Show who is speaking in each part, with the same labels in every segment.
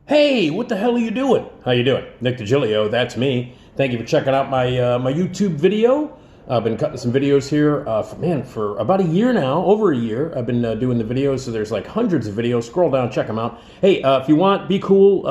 Speaker 1: Hey, what the hell are you doing? How you doing? Nick Digilio, that's me. Thank you for checking out my YouTube video. I've been cutting some videos here, for about a year now, over a year. I've been doing the videos, so there's like hundreds of videos. Scroll down, check them out. Hey, if you want, be cool,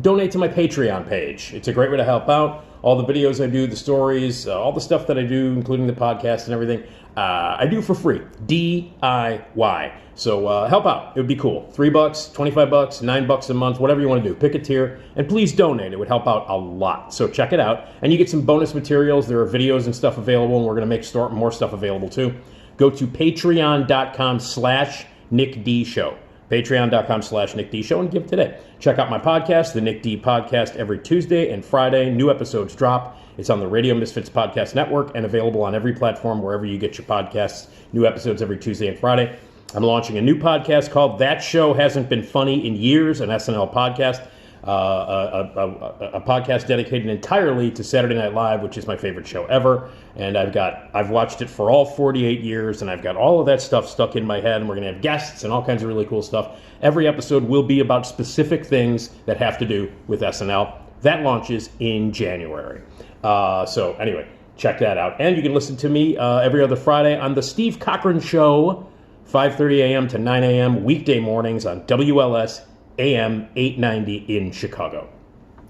Speaker 1: donate to my Patreon page. It's a great way to help out. All the videos I do, the stories, all the stuff that I do, including the podcast and everything, I do for free. DIY. So help out. It would be cool. $3, $25, $9 a month, whatever you want to do. Pick a tier, and please donate. It would help out a lot. So check it out. And you get some bonus materials. There are videos and stuff available, and we're going to make more stuff available too. Go to patreon.com/NickD Show. Patreon.com/Nick D Show and give today. Check out my podcast, the Nick D Podcast, every Tuesday and Friday. New episodes drop. It's on the Radio Misfits Podcast Network and available on every platform wherever you get your podcasts. New episodes every Tuesday and Friday. I'm launching a new podcast called That Show Hasn't Been Funny in Years, an SNL podcast. A podcast dedicated entirely to Saturday Night Live, which is my favorite show ever. And I've watched it for all 48 years, and I've got all of that stuff stuck in my head, and we're going to have guests and all kinds of really cool stuff. Every episode will be about specific things that have to do with SNL. That launches in January. So anyway, check that out. And you can listen to me every other Friday on The Steve Cochran Show, 5:30 a.m. to 9 a.m. weekday mornings on WLS AM 890 in Chicago.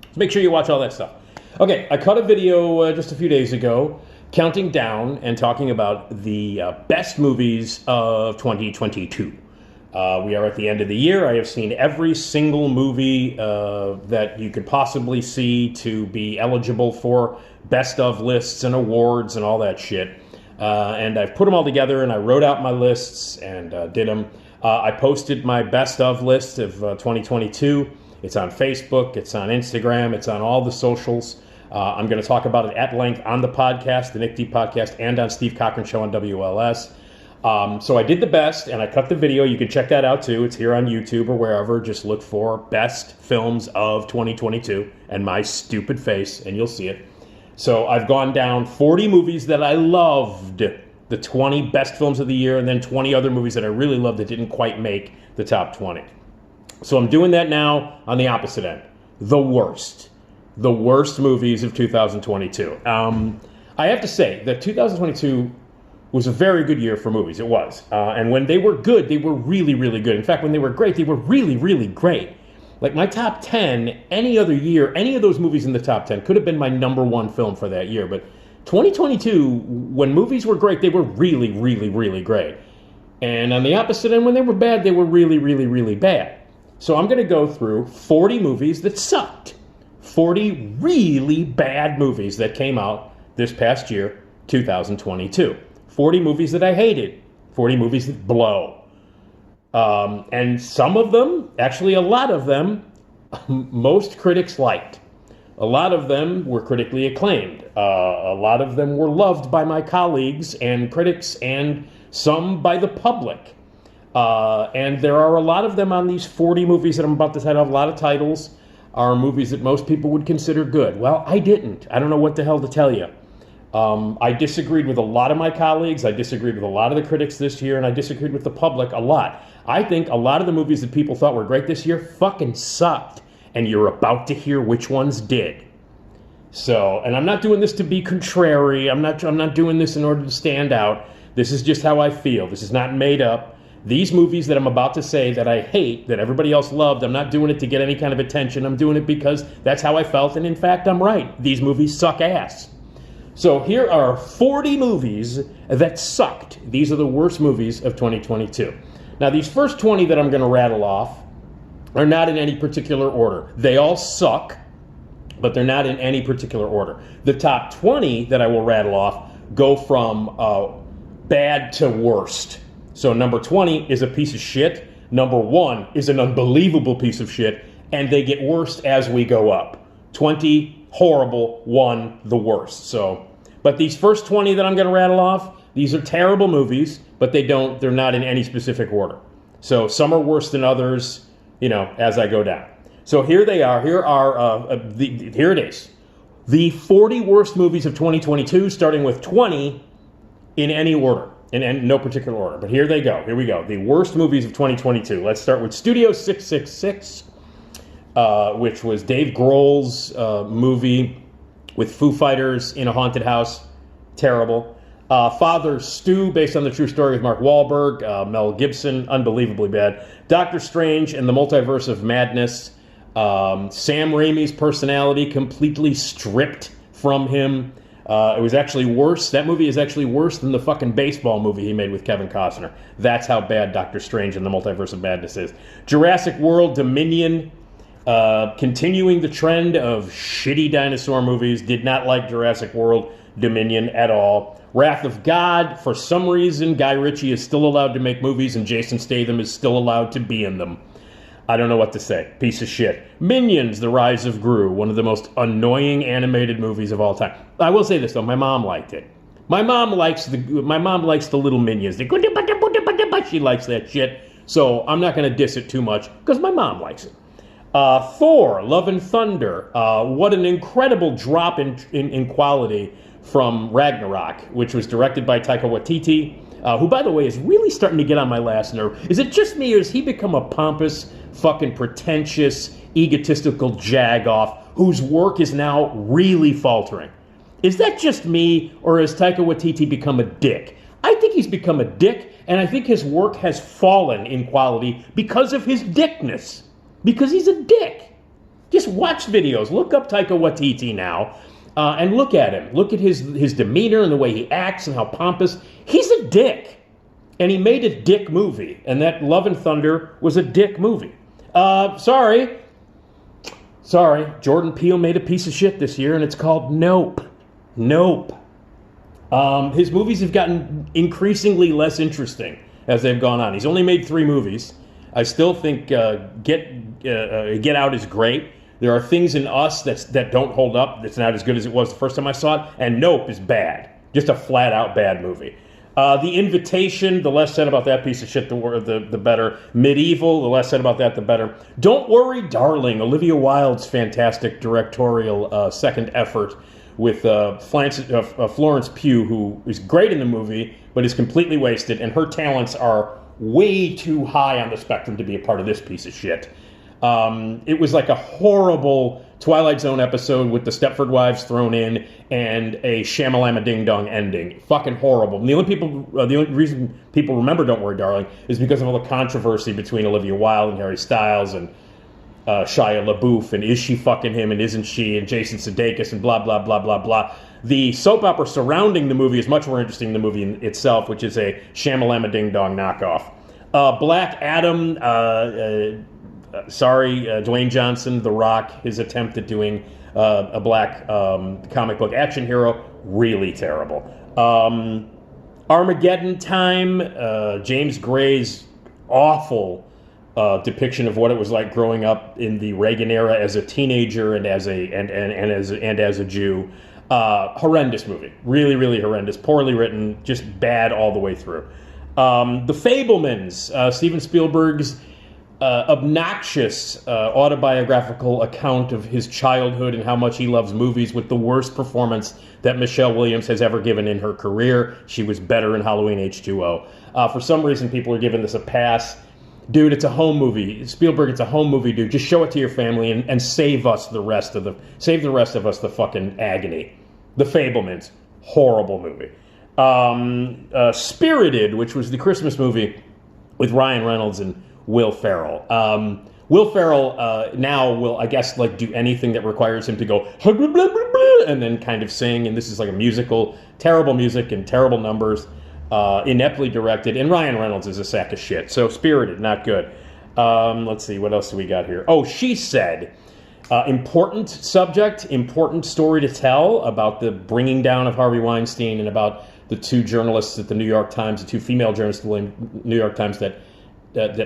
Speaker 1: So make sure you watch all that stuff. Okay, I cut a video just a few days ago counting down and talking about the best movies of 2022. We are at the end of the year. I have seen every single movie that you could possibly see to be eligible for best of lists and awards and all that shit. And I've put them all together, and I wrote out my lists and did them. I posted my best of list of 2022. It's on Facebook, it's on Instagram, it's on all the socials. I'm going to talk about it at length on the podcast, the Nick D Podcast, and on Steve Cochran Show on WLS. So I did the best, and I cut the video. You can check that out too. It's here on YouTube or wherever. Just look for Best Films of 2022 and my stupid face, and you'll see it. So I've gone down 40 movies that I loved, the 20 best films of the year, and then 20 other movies that I really loved that didn't quite make the top 20. So I'm doing that now on the opposite end. The worst movies of 2022. I have to say that 2022 was a very good year for movies. It was. And when they were good, they were really, really good. In fact, when they were great, they were really, really great. Like my top 10, any other year, any of those movies in the top 10 could have been my number one film for that year. But 2022, when movies were great, they were really, really, really great. And on the opposite end, when they were bad, they were really, really, really bad. So I'm going to go through 40 movies that sucked. 40 really bad movies that came out this past year, 2022. 40 movies that I hated. 40 movies that blow. And some of them, actually a lot of them, most critics liked. A lot of them were critically acclaimed. A lot of them were loved by my colleagues and critics, and some by the public. And there are a lot of them on these 40 movies that I'm about to title. A lot of titles are movies that most people would consider good. Well, I didn't. I don't know what the hell to tell you. I disagreed with a lot of my colleagues. I disagreed with a lot of the critics this year, and I disagreed with the public a lot. I think a lot of the movies that people thought were great this year fucking sucked, and you're about to hear which ones did. So, and I'm not doing this to be contrary. I'm not doing this in order to stand out. This is just how I feel. This is not made up. These movies that I'm about to say that I hate, that everybody else loved, I'm not doing it to get any kind of attention. I'm doing it because that's how I felt, and in fact, I'm right. These movies suck ass. So here are 40 movies that sucked. These are the worst movies of 2022. Now, these first 20 that I'm going to rattle off are not in any particular order. They all suck, but they're not in any particular order. The top 20 that I will rattle off go from bad to worst. So number 20 is a piece of shit. Number 1 is an unbelievable piece of shit. And they get worse as we go up. 20, horrible. 1, the worst. So, but these first 20 that I'm going to rattle off, these are terrible movies, but they're not in any specific order. So some are worse than others, as I go down. So here they are. Here it is. The 40 worst movies of 2022, starting with 20 in any order, in no particular order. But here they go. Here we go. The worst movies of 2022. Let's start with Studio 666. which was Dave Grohl's movie with Foo Fighters in a haunted house. Terrible. Father Stu, based on the true story of Mark Wahlberg, Mel Gibson, unbelievably bad. Doctor Strange and the Multiverse of Madness. Sam Raimi's personality completely stripped from him. It was actually worse. That movie is actually worse than the fucking baseball movie he made with Kevin Costner. That's how bad Doctor Strange and the Multiverse of Madness is. Jurassic World Dominion, continuing the trend of shitty dinosaur movies. Did not like Jurassic World Dominion at all. Wrath of God, for some reason, Guy Ritchie is still allowed to make movies and Jason Statham is still allowed to be in them. I don't know what to say. Piece of shit. Minions, The Rise of Gru, one of the most annoying animated movies of all time. I will say this, though. My mom liked it. My mom likes the little minions. She likes that shit. So I'm not going to diss it too much because my mom likes it. Thor, Love and Thunder. What an incredible drop in quality from Ragnarok, which was directed by Taika Waititi, who, by the way, is really starting to get on my last nerve. Is it just me, or has he become a pompous, fucking pretentious, egotistical jag-off whose work is now really faltering? Is that just me, or has Taika Waititi become a dick? I think he's become a dick, and I think his work has fallen in quality because of his dickness. Because he's a dick. Just watch videos. Look up Taika Waititi now. And look at him. Look at his demeanor and the way he acts and how pompous. He's a dick. And he made a dick movie. And that Love and Thunder was a dick movie. Sorry. Jordan Peele made a piece of shit this year, and it's called Nope. His movies have gotten increasingly less interesting as they've gone on. He's only made 3 movies. I still think Get Out is great. There are things in Us that don't hold up. That's not as good as it was the first time I saw it. And Nope is bad. Just a flat-out bad movie. The Invitation, the less said about that piece of shit, the better. Medieval, the less said about that, the better. Don't Worry, Darling, Olivia Wilde's fantastic directorial second effort with Florence Pugh, who is great in the movie, but is completely wasted, and her talents are way too high on the spectrum to be a part of this piece of shit. It was like a horrible Twilight Zone episode with the Stepford Wives thrown in and a Shamalama Ding Dong ending. Fucking horrible. And the only reason people remember Don't Worry, Darling is because of all the controversy between Olivia Wilde and Harry Styles and Shia LaBeouf, and is she fucking him and isn't she, and Jason Sudeikis and blah, blah, blah, blah, blah. The soap opera surrounding the movie is much more interesting than the movie itself, which is a Shamalama Ding Dong knockoff. Black Adam, Dwayne Johnson, The Rock, his attempt at doing a black comic book action hero, really terrible. Armageddon Time, James Gray's awful depiction of what it was like growing up in the Reagan era as a teenager and as a Jew. Horrendous movie, really, really horrendous, poorly written, just bad all the way through. The Fabelmans, Steven Spielberg's obnoxious autobiographical account of his childhood and how much he loves movies, with the worst performance that Michelle Williams has ever given in her career. She was better in Halloween H2O. For some reason, people are giving this a pass. Dude, it's a home movie. Spielberg, it's a home movie, dude. Just show it to your family and save the rest of us the fucking agony. The Fabelmans, horrible movie. Spirited, which was the Christmas movie with Ryan Reynolds and Will Ferrell. Will Ferrell now will, I guess, like do anything that requires him to go and then kind of sing. And this is like a musical, terrible music and terrible numbers, ineptly directed. And Ryan Reynolds is a sack of shit. So Spirited, not good. Let's see, what else do we got here? Oh, She Said. Important subject, important story to tell about the bringing down of Harvey Weinstein and about the 2 journalists at the New York Times, the 2 female journalists at the New York Times that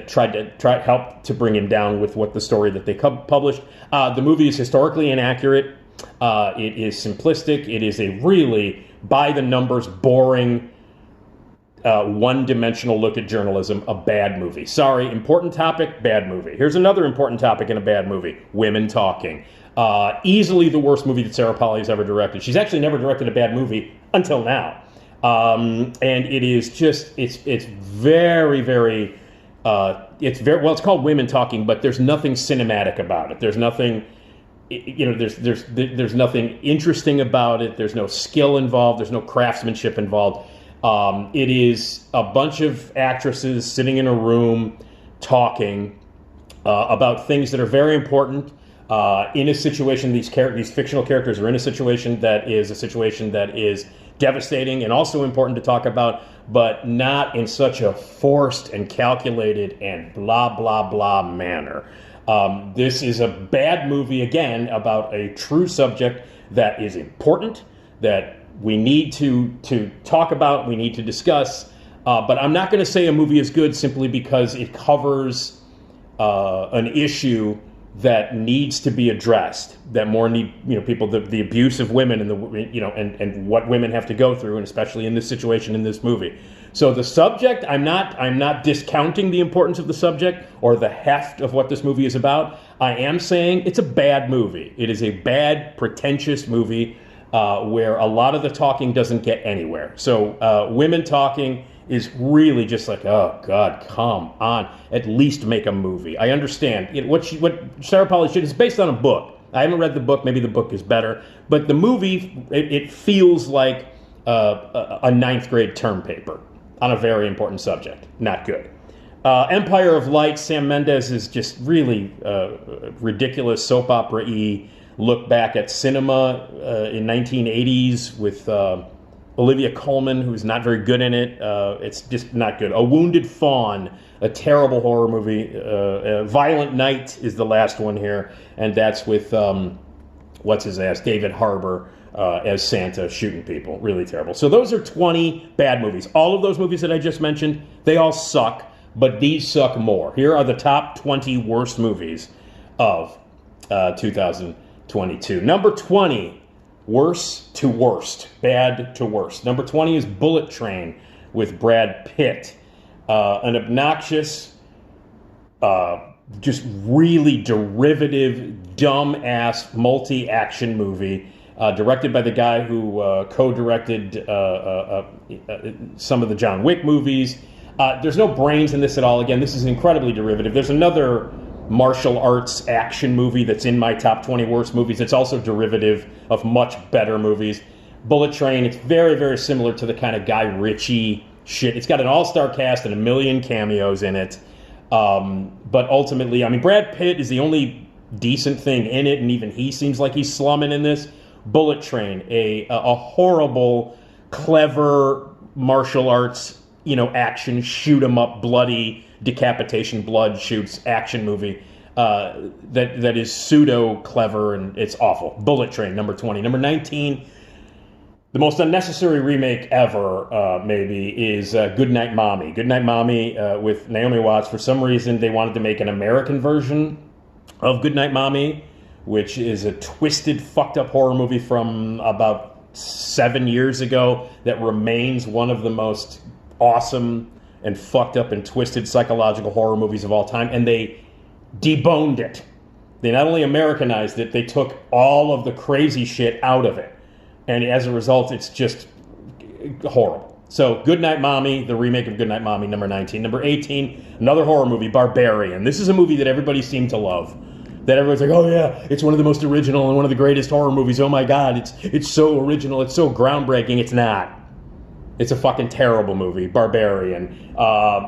Speaker 1: tried to help to bring him down with what the story that they published. The movie is historically inaccurate. It is simplistic. It is a really by-the-numbers, boring, one-dimensional look at journalism. A bad movie. Sorry, important topic, bad movie. Here's another important topic in a bad movie. Women talking. Easily the worst movie that Sarah Polley has ever directed. She's actually never directed a bad movie until now. And it is just, it's very, very It's very well. It's called Women Talking, but there's nothing cinematic about it. There's nothing, there's nothing interesting about it. There's no skill involved. There's no craftsmanship involved. It is a bunch of actresses sitting in a room talking about things that are very important in a situation. These fictional characters are in a situation that is devastating and also important to talk about, but not in such a forced and calculated and blah, blah, blah manner. This is a bad movie, again, about a true subject that is important, that we need to talk about, we need to discuss. But I'm not going to say a movie is good simply because it covers an issue that needs to be addressed, that more need, people, the abuse of women and and what women have to go through, and especially in this situation in this movie. So the subject, I'm not discounting the importance of the subject or the heft of what this movie is about. I am saying it's a bad movie. It is a bad, pretentious movie where a lot of the talking doesn't get anywhere. So Women Talking is really just like, oh God, come on, at least make a movie. I understand what Sarah Polley should. It's based on a book. I haven't read the book. Maybe the book is better, but the movie it feels like a ninth grade term paper on a very important subject. Not good. Empire of Light. Sam Mendes is just really ridiculous soap opera-y look back at cinema in 1980s with Olivia Colman, who's not very good in it. It's just not good. A Wounded Fawn, a terrible horror movie. Violent Night is the last one here, and that's with, what's his ass, David Harbour as Santa shooting people. Really terrible. So those are 20 bad movies. All of those movies that I just mentioned, they all suck, but these suck more. Here are the top 20 worst movies of 2022. Number 20. Worse to worst, bad to worst. Number 20 is Bullet Train with Brad Pitt. An obnoxious, just really derivative, dumb-ass multi-action movie directed by the guy who co-directed some of the John Wick movies. There's no brains in this at all. Again, this is incredibly derivative. There's another martial arts action movie that's in my top 20 worst movies. It's also derivative of much better movies. Bullet Train, it's very, very similar to the kind of Guy Ritchie shit. It's got an all-star cast and a million cameos in it. But ultimately, I mean, Brad Pitt is the only decent thing in it, and even he seems like he's slumming in this. Bullet Train, a horrible, clever martial arts, action, shoot 'em up, bloody, decapitation, blood shoots action movie that is pseudo clever, and it's awful. Bullet Train, number 20. Number 19, the most unnecessary remake ever, maybe, is Goodnight Mommy. Goodnight Mommy with Naomi Watts. For some reason, they wanted to make an American version of Goodnight Mommy, which is a twisted, fucked up horror movie from about 7 years ago that remains one of the most awesome and fucked up and twisted psychological horror movies of all time, and they deboned it. They not only Americanized it, they took all of the crazy shit out of it. And as a result, it's just horrible. So Goodnight Mommy, the remake of Goodnight Mommy, number 19. Number 18, another horror movie, Barbarian. This is a movie that everybody seemed to love. That everyone's like, oh yeah, it's one of the most original and one of the greatest horror movies. Oh my God, it's so original, it's so groundbreaking. It's not. It's a fucking terrible movie, Barbarian.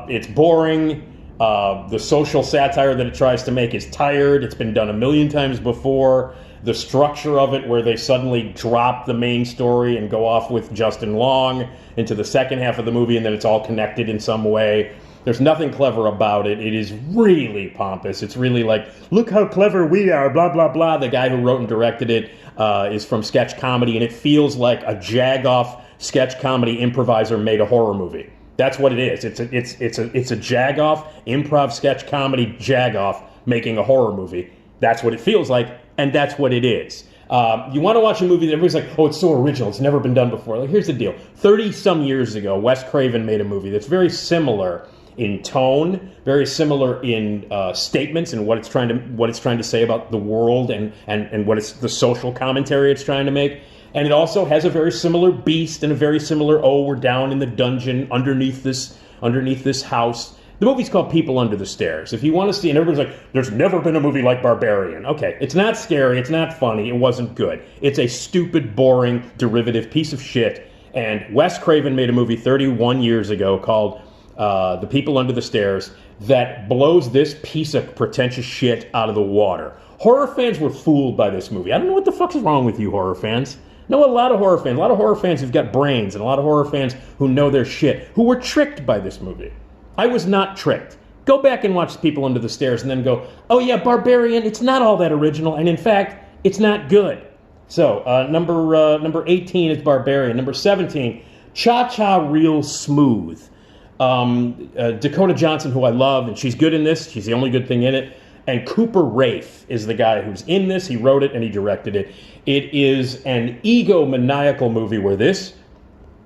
Speaker 1: It's boring. The social satire that it tries to make is tired. It's been done a million times before. The structure of it, where they suddenly drop the main story and go off with Justin Long into the second half of the movie, and then it's all connected in some way. There's nothing clever about it. It is really pompous. It's really like, look how clever we are, blah, blah, blah. The guy who wrote and directed it is from sketch comedy, and it feels like a jag-off sketch comedy improviser made a horror movie. That's what it is. It's a jag-off, improv sketch comedy jag-off making a horror movie. That's what it feels like, and that's what it is. You want to watch a movie that everybody's like, oh, it's so original, it's never been done before. Like, here's the deal. 30-some years ago, Wes Craven made a movie that's very similar in tone, very similar in statements and what it's trying to say about the world and what it's the social commentary it's trying to make. And it also has a very similar beast and a very similar, oh, we're down in the dungeon underneath this house, The movie's called People Under the Stairs. If you want to see, and everybody's like, there's never been a movie like Barbarian. Okay, it's not scary, it's not funny, it wasn't good. It's a stupid, boring, derivative piece of shit. And Wes Craven made a movie 31 years ago called The People Under the Stairs that blows this piece of pretentious shit out of the water. Horror fans were fooled by this movie. I don't know what the fuck is wrong with you horror fans. No, a lot of horror fans who've got brains, and a lot of horror fans who know their shit, who were tricked by this movie. I was not tricked. Go back and watch People Under the Stairs and then go, oh yeah, Barbarian, it's not all that original, and in fact, it's not good. So, number 18 is Barbarian. Number 17, Cha-Cha Real Smooth. Dakota Johnson, who I love, and she's good in this. She's the only good thing in it. And Cooper Raiff is the guy who's in this. He wrote it and he directed it. It is an egomaniacal movie where this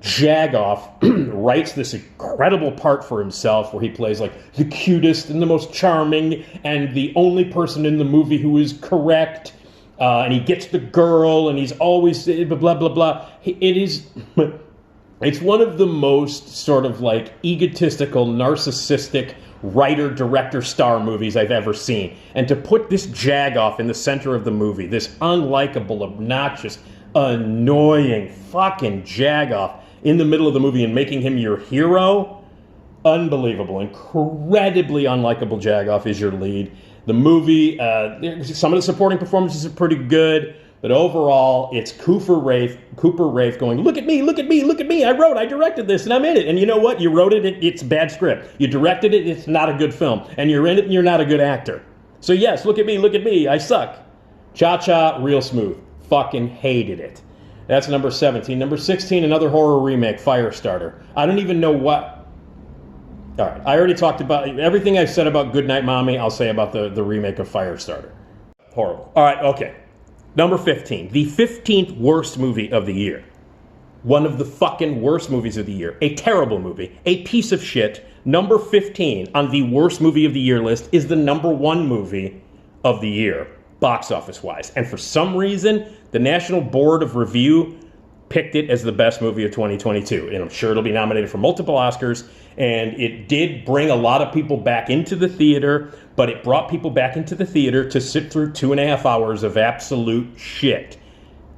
Speaker 1: Jagoff writes this incredible part for himself where he plays like the cutest and the most charming and the only person in the movie who is correct. And he gets the girl and he's always blah, blah, blah. It's one of the most sort of like egotistical, narcissistic writer, director, star movies I've ever seen. And to put this Jagoff in the center of the movie, this unlikable, obnoxious, annoying fucking Jagoff in the middle of the movie and making him your hero, unbelievable. Incredibly unlikable Jagoff is your lead. The movie, some of the supporting performances are pretty good, but overall, it's Cooper Raiff going, look at me, look at me, look at me, I directed this, and I'm in it. And you know what? You wrote it, it's a bad script. You directed it, it's not a good film. And you're in it, and you're not a good actor. So yes, look at me, I suck. Cha-Cha, Real Smooth. Fucking hated it. That's number 17. Number 16, another horror remake, Firestarter. I don't even know what... All right, I already talked about... Everything I've said about Goodnight Mommy, I'll say about the remake of Firestarter. Horrible. All right, okay. Number 15, the 15th worst movie of the year. One of the fucking worst movies of the year. A terrible movie. A piece of shit. Number 15 on the worst movie of the year list is the number 1 movie of the year, box office-wise. And for some reason, the National Board of Review picked it as the best movie of 2022. And I'm sure it'll be nominated for multiple Oscars. And it did bring a lot of people back into the theater, but it brought people back into the theater to sit through 2.5 hours of absolute shit.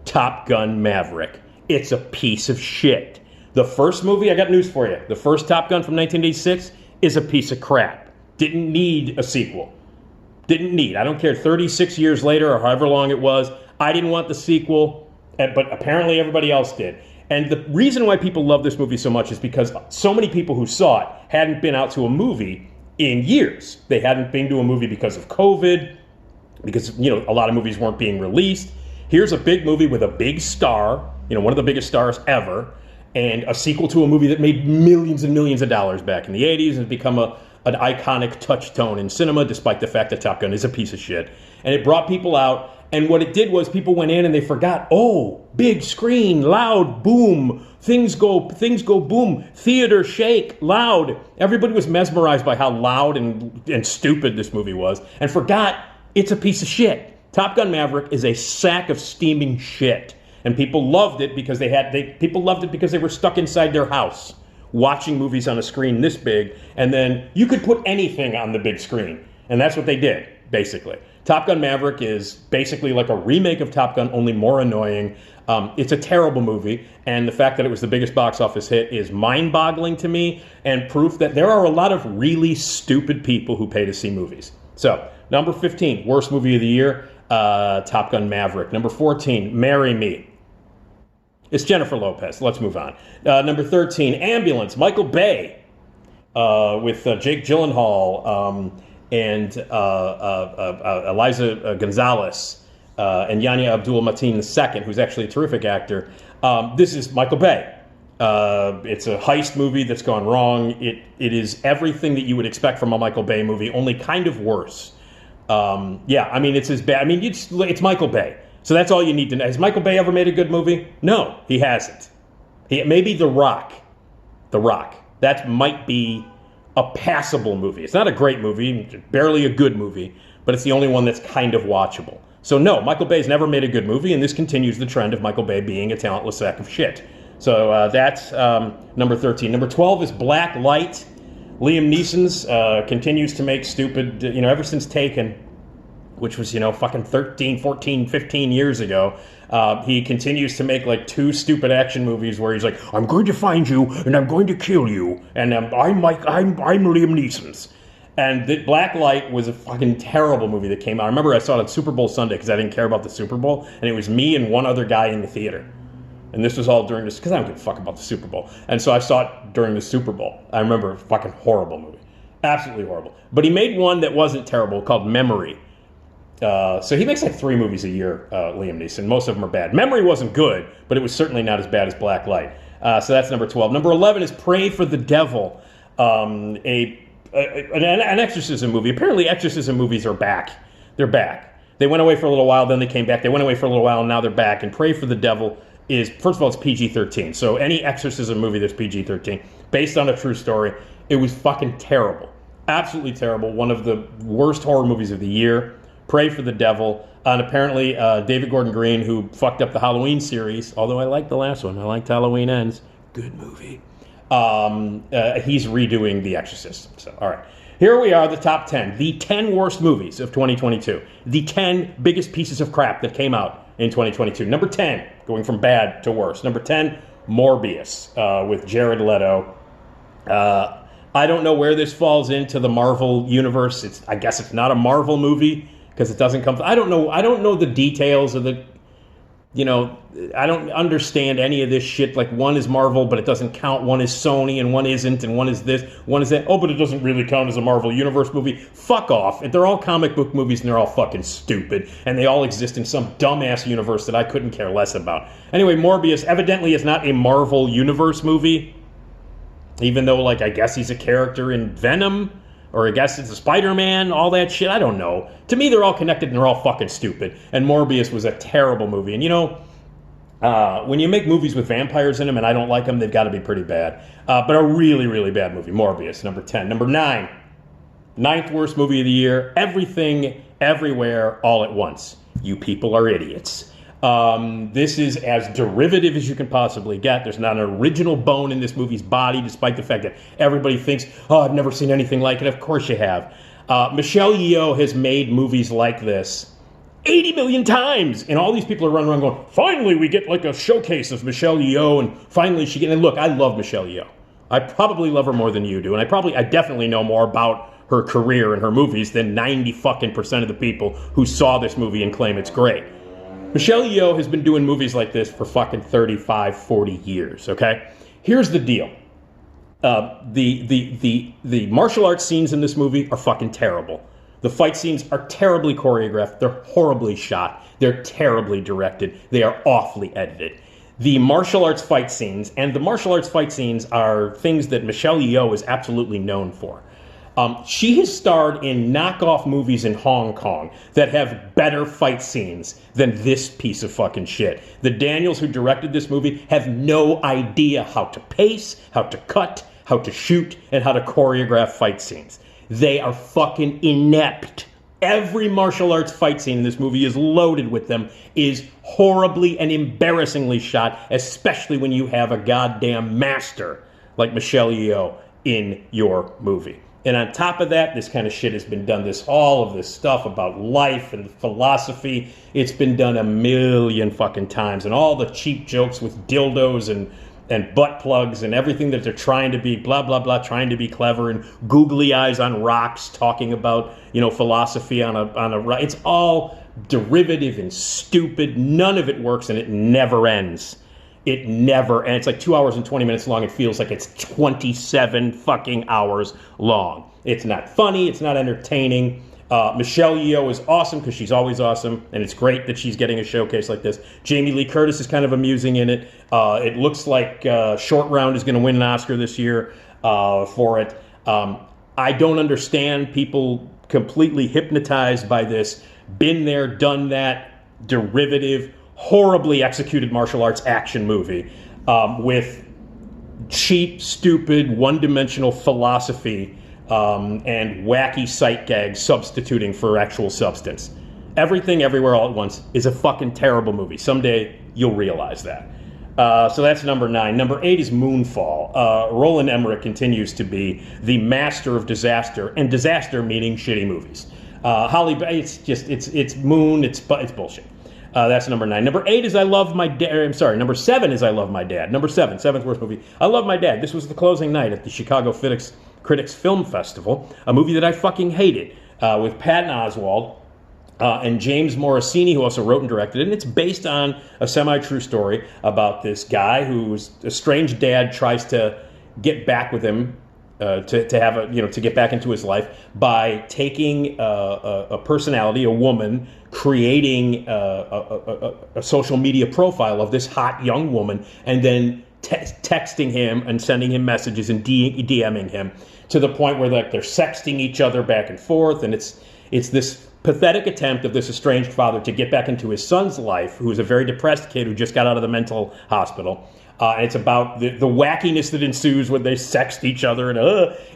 Speaker 1: Top Gun Maverick. It's a piece of shit. The first movie, I got news for you. The first Top Gun from 1986 is a piece of crap. Didn't need a sequel. Didn't need. I don't care, 36 years later or however long it was, I didn't want the sequel, but apparently everybody else did. And the reason why people love this movie so much is because so many people who saw it hadn't been out to a movie in years. They hadn't been to a movie because of COVID, because, a lot of movies weren't being released. Here's a big movie with a big star, one of the biggest stars ever, and a sequel to a movie that made millions and millions of dollars back in the 80s and has become an iconic touchstone in cinema, despite the fact that Top Gun is a piece of shit. And it brought people out. And what it did was people went in and they forgot, oh, big screen, loud, boom, things go boom, theater shake, loud. Everybody was mesmerized by how loud and stupid this movie was and forgot it's a piece of shit. Top Gun Maverick is a sack of steaming shit. And people loved it because people loved it because they were stuck inside their house watching movies on a screen this big, and then you could put anything on the big screen. And that's what they did, basically. Top Gun Maverick is basically like a remake of Top Gun, only more annoying. It's a terrible movie, and the fact that it was the biggest box office hit is mind-boggling to me, and proof that there are a lot of really stupid people who pay to see movies. So, number 15, worst movie of the year, Top Gun Maverick. Number 14, Marry Me. It's Jennifer Lopez. Let's move on. Number 13, Ambulance, Michael Bay, with Jake Gyllenhaal, and Eliza Gonzalez, and Yanya Abdul-Mateen II, who's actually a terrific actor. This is Michael Bay. It's a heist movie that's gone wrong. It is everything that you would expect from a Michael Bay movie, only kind of worse. It's as bad. It's Michael Bay. So that's all you need to know. Has Michael Bay ever made a good movie? No, he hasn't. Maybe The Rock. The Rock. That might be a passable movie. It's not a great movie, barely a good movie, but it's the only one that's kind of watchable. So no, Michael Bay's never made a good movie, and this continues the trend of Michael Bay being a talentless sack of shit. So that's number 13. Number 12 is Black Light Liam Neeson's continues to make stupid, ever since Taken, which was, fucking 13, 14, 15 years ago. He continues to make like 2 stupid action movies where he's like, I'm going to find you and I'm going to kill you. And I'm Liam Neeson's. And the Black Light was a fucking terrible movie that came out. I remember I saw it on Super Bowl Sunday because I didn't care about the Super Bowl. And it was me and one other guy in the theater. And this was all during this, because I don't give a fuck about the Super Bowl. And so I saw it during the Super Bowl. I remember, a fucking horrible movie. Absolutely horrible. But he made one that wasn't terrible called Memory. So he makes like 3 movies a year, Liam Neeson. Most of them are bad. Memory wasn't good, but it was certainly not as bad as Black Light. So that's number 12. Number 11 is Pray for the Devil, an exorcism movie. Apparently exorcism movies are back. They're back. They went away for a little while, then they came back. They went away for a little while, and now they're back. And Pray for the Devil is, first of all, it's PG-13. So any exorcism movie that's PG-13, based on a true story, it was fucking terrible. Absolutely terrible. One of the worst horror movies of the year. Pray for the Devil. And apparently David Gordon Green, who fucked up the Halloween series, although I liked the last one. I liked Halloween Ends. Good movie. He's redoing The Exorcist. So, all right. Here we are, the top 10. The 10 worst movies of 2022. The 10 biggest pieces of crap that came out in 2022. Number 10, going from bad to worse. Number 10, Morbius with Jared Leto. I don't know where this falls into the Marvel universe. I guess it's not a Marvel movie because it doesn't come. I don't know the details of the. I don't understand any of this shit. Like, one is Marvel, but it doesn't count. One is Sony, and one isn't, and one is this, one is that. Oh, but it doesn't really count as a Marvel Universe movie. Fuck off. They're all comic book movies, and they're all fucking stupid, and they all exist in some dumbass universe that I couldn't care less about. Anyway, Morbius evidently is not a Marvel Universe movie, even though, like, I guess he's a character in Venom, or I guess it's a Spider-Man, all that shit. I don't know. To me, they're all connected and they're all fucking stupid. And Morbius was a terrible movie. And when you make movies with vampires in them and I don't like them, they've got to be pretty bad. But a really, really bad movie. Morbius, number 10. Number 9. 9th worst movie of the year. Everything, Everywhere, All at Once. You people are idiots. This is as derivative as you can possibly get. There's not an original bone in this movie's body, despite the fact that everybody thinks, oh, I've never seen anything like it. Of course you have. Michelle Yeoh has made movies like this 80 million times. And all these people are running around going, finally we get like a showcase of Michelle Yeoh, and finally she gets... And look, I love Michelle Yeoh. I probably love her more than you do. And I definitely know more about her career and her movies than 90% of the people who saw this movie and claim it's great. Michelle Yeoh has been doing movies like this for fucking 35, 40 years, okay? Here's the deal. The martial arts scenes in this movie are fucking terrible. The fight scenes are terribly choreographed. They're horribly shot. They're terribly directed. They are awfully edited. The martial arts fight scenes are things that Michelle Yeoh is absolutely known for. She has starred in knockoff movies in Hong Kong that have better fight scenes than this piece of fucking shit. The Daniels who directed this movie have no idea how to pace, how to cut, how to shoot, and how to choreograph fight scenes. They are fucking inept. Every martial arts fight scene in this movie is loaded with them, is horribly and embarrassingly shot, especially when you have a goddamn master like Michelle Yeoh in your movie. And on top of that, this kind of shit has been done. All of this stuff about life and philosophy, it's been done a million fucking times. And all the cheap jokes with dildos and butt plugs and everything that they're trying to be blah, blah, blah, trying to be clever, and googly eyes on rocks talking about, philosophy on a rock. It's all derivative and stupid. None of it works, and it never ends. It never, and it's like 2 hours and 20 minutes long. It feels like it's 27 fucking hours long. It's not funny. It's not entertaining. Michelle Yeoh is awesome because she's always awesome, and it's great that she's getting a showcase like this. Jamie Lee Curtis is kind of amusing in it. It looks like Short Round is going to win an Oscar this year for it. I don't understand people completely hypnotized by this, been there, done that, derivative, horribly executed martial arts action movie with cheap, stupid, one-dimensional philosophy and wacky sight gags substituting for actual substance. Everything, Everywhere, All at Once is a fucking terrible movie. Someday you'll realize that. So that's number 9. Number 8 is Moonfall. Roland Emmerich continues to be the master of disaster, and disaster meaning shitty movies. It's Moon, it's bullshit. That's number 9. Number 8 is I Love My Dad. I'm sorry, number 7 is I Love My Dad. Number 7, seventh worst movie. I Love My Dad. This was the closing night at the Chicago Critics Film Festival, a movie that I fucking hated, with Patton Oswalt. And James Morosini, who also wrote and directed it. And it's based on a semi-true story about this guy whose estranged dad tries to get back with him, to get back into his life by taking a personality, a woman, creating a social media profile of this hot young woman, and then texting him and sending him messages and DMing him to the point where they're sexting each other back and forth, and it's this pathetic attempt of this estranged father to get back into his son's life, who's a very depressed kid who just got out of the mental hospital. And it's about the wackiness that ensues when they sext each other. And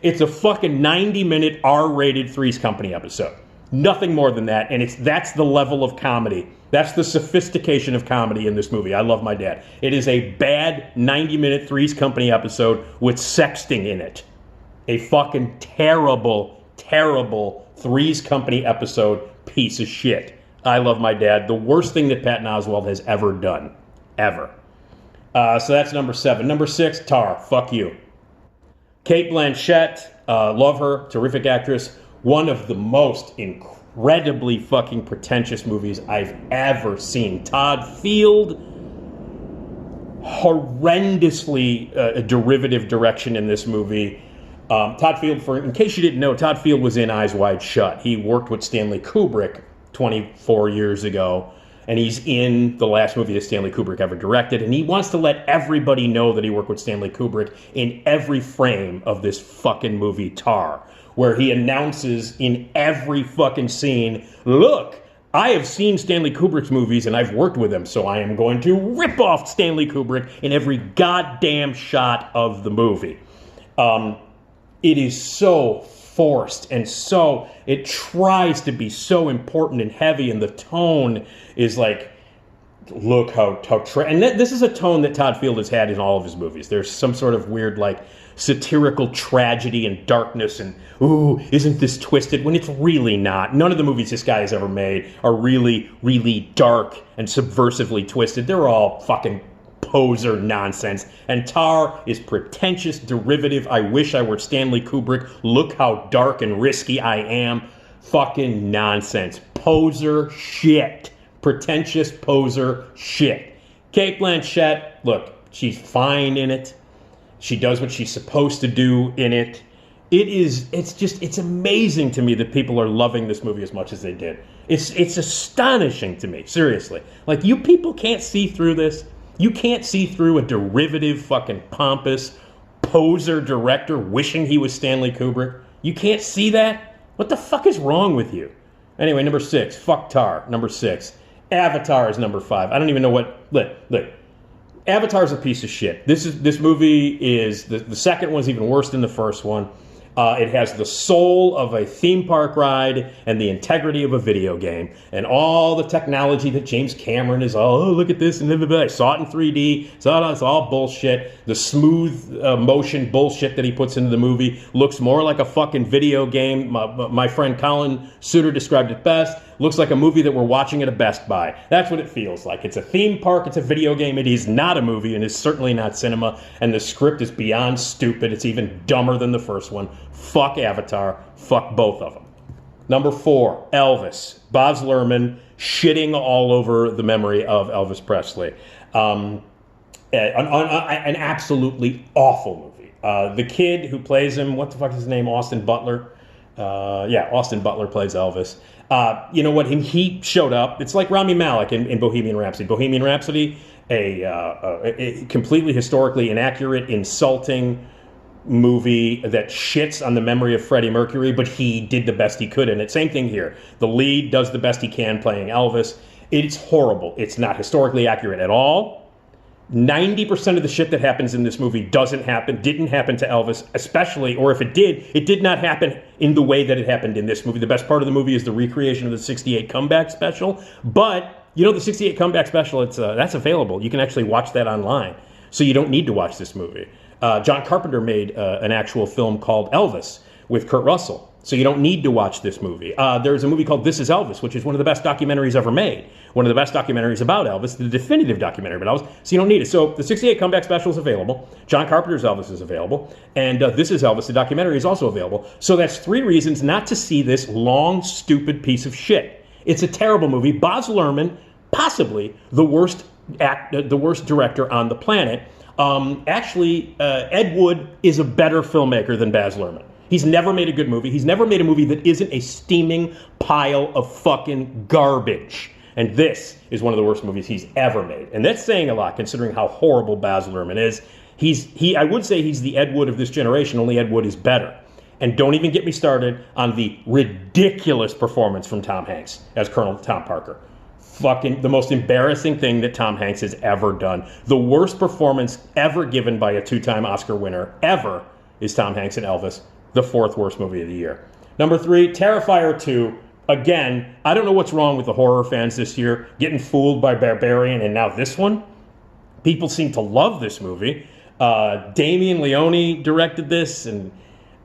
Speaker 1: it's a fucking 90-minute R-rated Three's Company episode. Nothing more than that. And that's the level of comedy. That's the sophistication of comedy in this movie. I Love My Dad. It is a bad 90-minute Three's Company episode with sexting in it. A fucking terrible, terrible Three's Company episode piece of shit. I Love My Dad. The worst thing that Patton Oswalt has ever done. Ever. So that's number 7. Number 6, Tar. Fuck you. Cate Blanchett. Love her. Terrific actress. One of the most incredibly fucking pretentious movies I've ever seen. Todd Field. Horrendously derivative direction in this movie. Todd Field, in case you didn't know, Todd Field was in Eyes Wide Shut. He worked with Stanley Kubrick 24 years ago, and he's in the last movie that Stanley Kubrick ever directed, and he wants to let everybody know that he worked with Stanley Kubrick in every frame of this fucking movie, Tar, where he announces in every fucking scene, look, I have seen Stanley Kubrick's movies and I've worked with him, so I am going to rip off Stanley Kubrick in every goddamn shot of the movie. It is so forced and it tries to be so important and heavy, and the tone is like, look how and this is a tone that Todd Field has had in all of his movies. There's some sort of weird, satirical tragedy and darkness and, ooh, isn't this twisted? When it's really not. None of the movies this guy has ever made are really, really dark and subversively twisted. They're all fucking poser nonsense. And Tar is pretentious, derivative. I wish I were Stanley Kubrick. Look how dark and risky I am. Fucking nonsense. Poser shit. Pretentious poser shit. Cate Blanchett, look, she's fine in it. She does what she's supposed to do in it. It's amazing to me that people are loving this movie as much as they did. It's astonishing to me, seriously. You people can't see through this. You can't see through a derivative, fucking pompous, poser director wishing he was Stanley Kubrick. You can't see that? What the fuck is wrong with you? Anyway, number 6, fuck Tar, number 6. Avatar is number 5. I don't even know what... Look. Avatar's a piece of shit. This movie is... The second one's even worse than the first one. It has the soul of a theme park ride and the integrity of a video game. And all the technology that James Cameron is, look at this. And I saw it in 3D. It's all bullshit. The smooth motion bullshit that he puts into the movie looks more like a fucking video game. My friend Colin Suter described it best. Looks like a movie that we're watching at a Best Buy. That's what it feels like. It's a theme park, it's a video game. It is not a movie, and it's certainly not cinema. And the script is beyond stupid. It's even dumber than the first one. Fuck Avatar. Fuck both of them. Number 4, Elvis. Baz Luhrmann shitting all over the memory of Elvis Presley. An absolutely awful movie. The kid who plays him, what the fuck is his name? Austin Butler. Austin Butler plays Elvis. You know what? He showed up. It's like Rami Malek in Bohemian Rhapsody. Bohemian Rhapsody, a completely historically inaccurate, insulting movie that shits on the memory of Freddie Mercury, but he did the best he could in it. Same thing here. The lead does the best he can playing Elvis. It's horrible. It's not historically accurate at all. 90% of the shit that happens in this movie didn't happen to Elvis, especially, or if it did not happen in the way that it happened in this movie. The best part of the movie is the recreation of the 68 comeback special, but You know, the 68 Comeback Special, that's available. You can actually watch that online. So you don't need to watch this movie. John Carpenter made an actual film called Elvis with Kurt Russell. So you don't need to watch this movie. There's a movie called This Is Elvis, which is one of the best documentaries ever made. One of the best documentaries about Elvis, the definitive documentary about Elvis. So you don't need it. So the 68 Comeback Special is available. John Carpenter's Elvis is available. And This Is Elvis, the documentary, is also available. So that's 3 reasons not to see this long, stupid piece of shit. It's a terrible movie. Baz Luhrmann, possibly the worst director on the planet. Ed Wood is a better filmmaker than Baz Luhrmann. He's never made a good movie. He's never made a movie that isn't a steaming pile of fucking garbage. And this is one of the worst movies he's ever made. And that's saying a lot, considering how horrible Baz Luhrmann is. I would say he's the Ed Wood of this generation, only Ed Wood is better. And don't even get me started on the ridiculous performance from Tom Hanks as Colonel Tom Parker. Fucking the most embarrassing thing that Tom Hanks has ever done. The worst performance ever given by a 2-time Oscar winner ever is Tom Hanks in Elvis. The 4th worst movie of the year. Number 3, Terrifier 2. Again, I don't know what's wrong with the horror fans this year, getting fooled by Barbarian and now this one. People seem to love this movie. Damien Leone directed this, and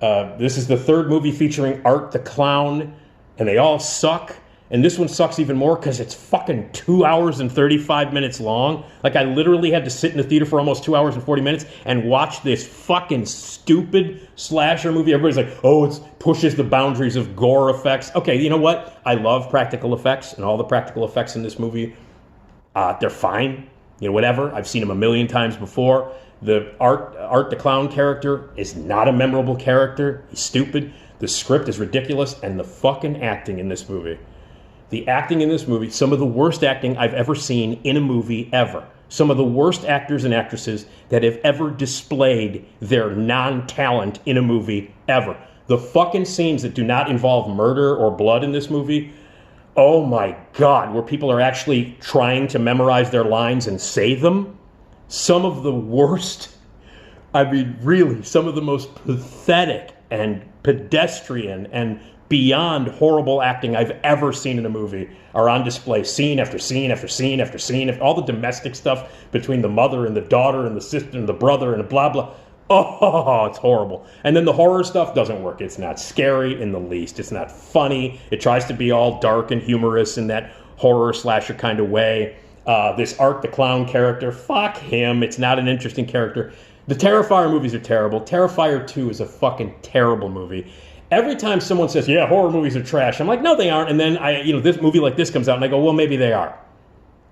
Speaker 1: this is the 3rd movie featuring Art the Clown, and they all suck. And this one sucks even more because it's fucking 2 hours and 35 minutes long. Like, I literally had to sit in the theater for almost 2 hours and 40 minutes and watch this fucking stupid slasher movie. Everybody's like, oh, it pushes the boundaries of gore effects. Okay, you know what? I love practical effects, and all the practical effects in this movie, they're fine. You know, whatever. I've seen them a million times before. The Art the Clown character is not a memorable character. He's stupid. The script is ridiculous, and the fucking acting in this movie. The acting in this movie, some of the worst acting I've ever seen in a movie ever. Some of the worst actors and actresses that have ever displayed their non-talent in a movie ever. The fucking scenes that do not involve murder or blood in this movie, oh my God, where people are actually trying to memorize their lines and say them. Some of the worst, I mean, really, some of the most pathetic and pedestrian and beyond horrible acting I've ever seen in a movie are on display, scene after scene after scene after scene. All the domestic stuff between the mother and the daughter and the sister and the brother and blah, blah. Oh, it's horrible. And then the horror stuff doesn't work. It's not scary in the least. It's not funny. It tries to be all dark and humorous in that horror slasher kind of way. This Art the Clown character, fuck him. It's not an interesting character. The Terrifier movies are terrible. Terrifier 2 is a fucking terrible movie. Every time someone says, yeah, horror movies are trash, I'm like, no, they aren't. And then this movie like this comes out and I go, well, maybe they are.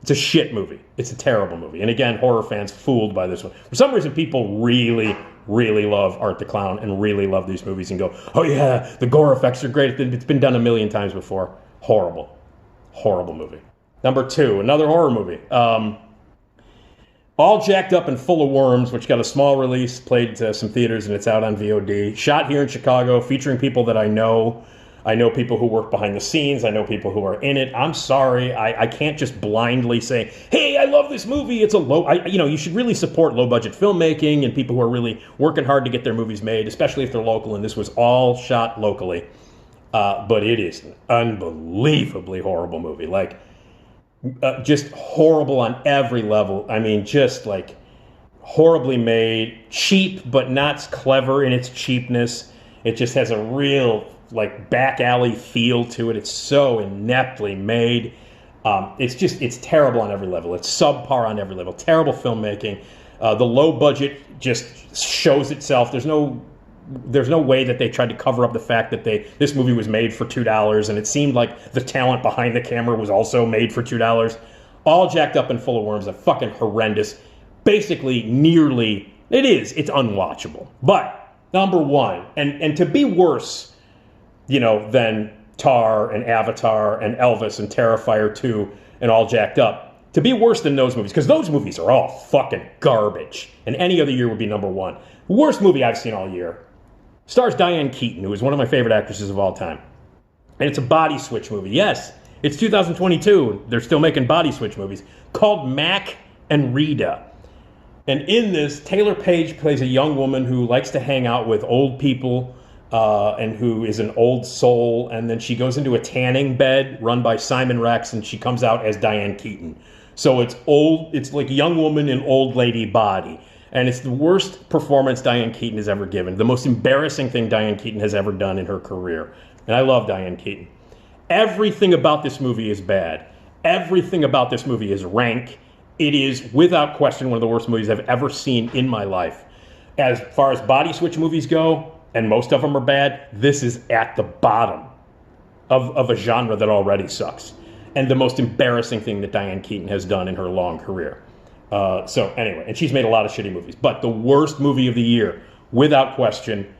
Speaker 1: It's a shit movie. It's a terrible movie. And again, horror fans fooled by this one. For some reason, people really, really love Art the Clown and really love these movies and go, oh yeah, the gore effects are great. It's been done a million times before. Horrible. Horrible movie. Number 2, another horror movie. All Jacked Up and Full of Worms, which got a small release, played some theaters, and it's out on VOD. Shot here in Chicago, featuring people that I know. I know people who work behind the scenes. I know people who are in it. I'm sorry. I can't just blindly say, hey, I love this movie. It's a you should really support low-budget filmmaking and people who are really working hard to get their movies made, especially if they're local, and this was all shot locally. But it is an unbelievably horrible movie. Like, just horrible on every level. I mean, just like horribly made, cheap, but not clever in its cheapness. It just has a real like back alley feel to it. It's so ineptly made. It's terrible on every level. It's subpar on every level. Terrible filmmaking. The low budget just shows itself. There's no way that they tried to cover up the fact that this movie was made for $2, and it seemed like the talent behind the camera was also made for $2. All Jacked Up and Full of Worms are fucking horrendous. Basically, it's unwatchable. But number 1, and to be worse, than Tar and Avatar and Elvis and Terrifier 2 and All Jacked Up, to be worse than those movies, because those movies are all fucking garbage, and any other year would be number 1. Worst movie I've seen all year. Stars Diane Keaton, who is one of my favorite actresses of all time. And it's a body switch movie. Yes, it's 2022. They're still making body switch movies. Called Mac and Rita. And in this, Taylor Page plays a young woman who likes to hang out with old people and who is an old soul, and then she goes into a tanning bed run by Simon Rex, and she comes out as Diane Keaton. So it's old, it's like young woman in old lady body. And it's the worst performance Diane Keaton has ever given, the most embarrassing thing Diane Keaton has ever done in her career. And I love Diane Keaton. Everything about this movie is bad. Everything about this movie is rank. It is, without question, one of the worst movies I've ever seen in my life. As far as body switch movies go, and most of them are bad, this is at the bottom of a genre that already sucks. And the most embarrassing thing that Diane Keaton has done in her long career. So anyway, and she's made a lot of shitty movies. But the worst movie of the year, without question,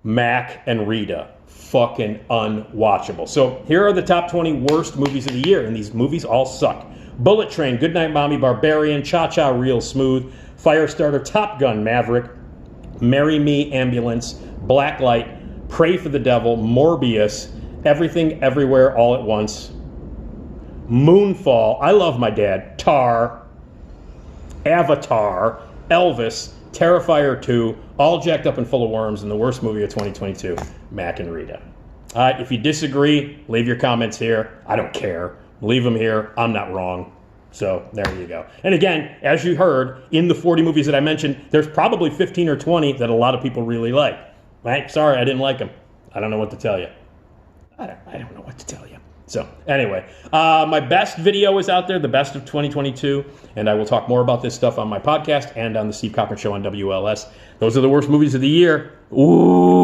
Speaker 1: Mac and Rita. Fucking unwatchable. So here are the top 20 worst movies of the year, and these movies all suck. Bullet Train, Goodnight Mommy, Barbarian, Cha-Cha Real Smooth, Firestarter, Top Gun, Maverick, Marry Me, Ambulance, Blacklight, Pray for the Devil, Morbius, Everything Everywhere All at Once, Moonfall, I Love My Dad, Tar, Avatar, Elvis, Terrifier 2, All Jacked Up and Full of Worms, and the worst movie of 2022, Mac and Rita. If you disagree, leave your comments here. I don't care. Leave them here. I'm not wrong. So there you go. And again, as you heard, in the 40 movies that I mentioned, there's probably 15 or 20 that a lot of people really like. Right? Sorry, I didn't like them. I don't know what to tell you. I don't know what to tell you. So anyway, my best video is out there, the best of 2022, and I will talk more about this stuff on my podcast and on the Steve Cochran Show on WLS. Those are the worst movies of the year. Ooh.